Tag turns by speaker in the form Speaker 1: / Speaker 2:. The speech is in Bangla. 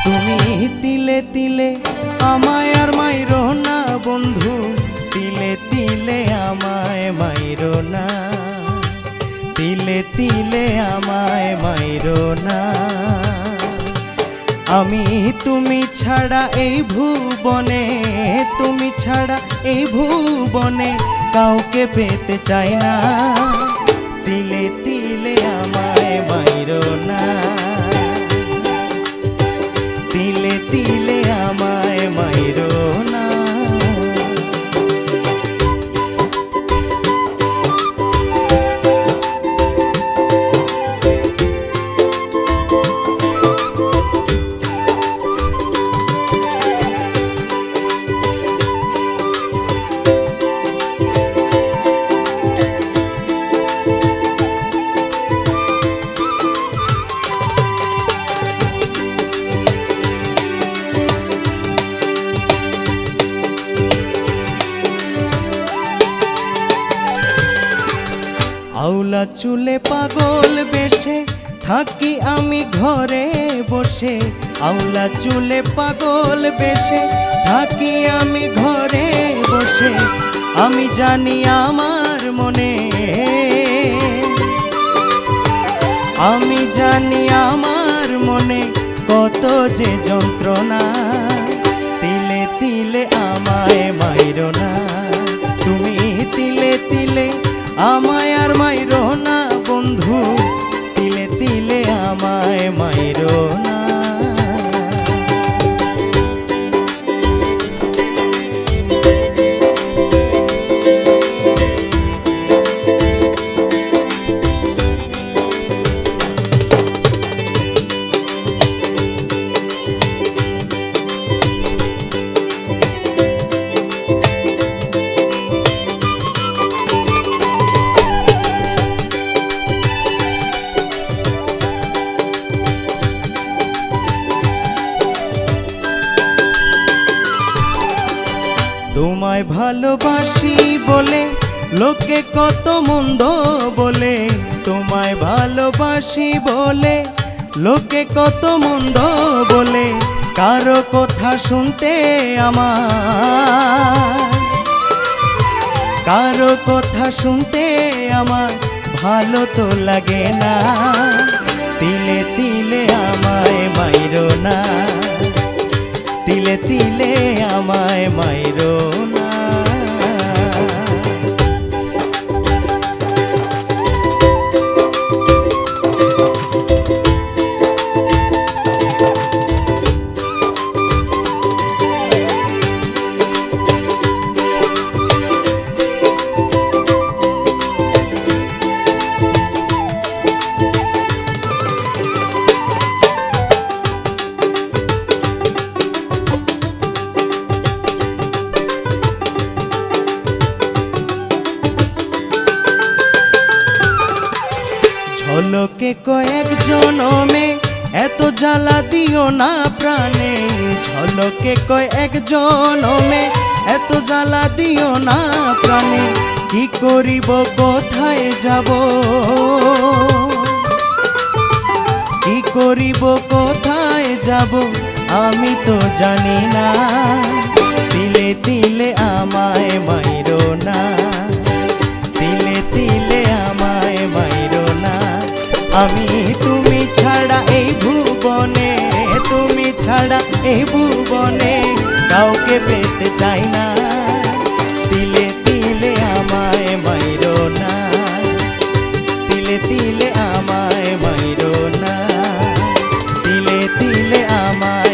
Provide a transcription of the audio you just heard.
Speaker 1: তুমি তিলে তিলে আমায় আর মাইরো না বন্ধু, তিলে তিলে আমায় মাইরো না, তিলে তিলে আমায় মাইরো না। আমি তুমি ছাড়া এই ভুবনে, তুমি ছাড়া এই ভুবনে কাউকে পেতে চাই না, তিলে তিলে আমায় মাইরো না, তিলে তিলে আমায় মাইরো না। আউলা চুলে পাগল বেশে থাকি আমি ঘরে বসে, আউলা চুলে পাগল বেশে থাকি আমি ঘরে বসে। আমি জানি আমার মনে, আমি জানি আমার মনে কত যে যন্ত্রণা, তিলে তিলে আমায় মাইরো না, তুমি তিলে তিলে আমায় আর মাইরো না বন্ধু, তিলে তিলে আমায় মাইরো না। তোমায় ভালোবাসি বলে লোকে কত মন্দ বলে, তোমায় ভালোবাসি বলে লোকে কত মন্দ বলে, কারো কথা শুনতে আমার, কারো কথা শুনতে আমার ভালো তো লাগে না, তিলে তিলে আমায় মাইরো না, তিলে তিলে আমায় মাইরো না। ঝলকে কয়েক জনমে এত জ্বালা দিও না প্রাণে, ঝলকে কয়েক জনমে এত জ্বালা দিও না প্রাণে, কি করিব কোথায় যাব, কি করিব কোথায় যাব আমি তো জানি না, তিলে তিলে আমায় মাইরো না, তিলে তিলে আমায় মাইরো না। আমি তুমি ছাড়া এই ভুবনে, তুমি ছাড়া এই ভুবনে কাউকে পেতে চাই না, তিলে তিলে আমায় মাইরো না, তিলে তিলে আমায় মাইরো না, তিলে তিলে আমায়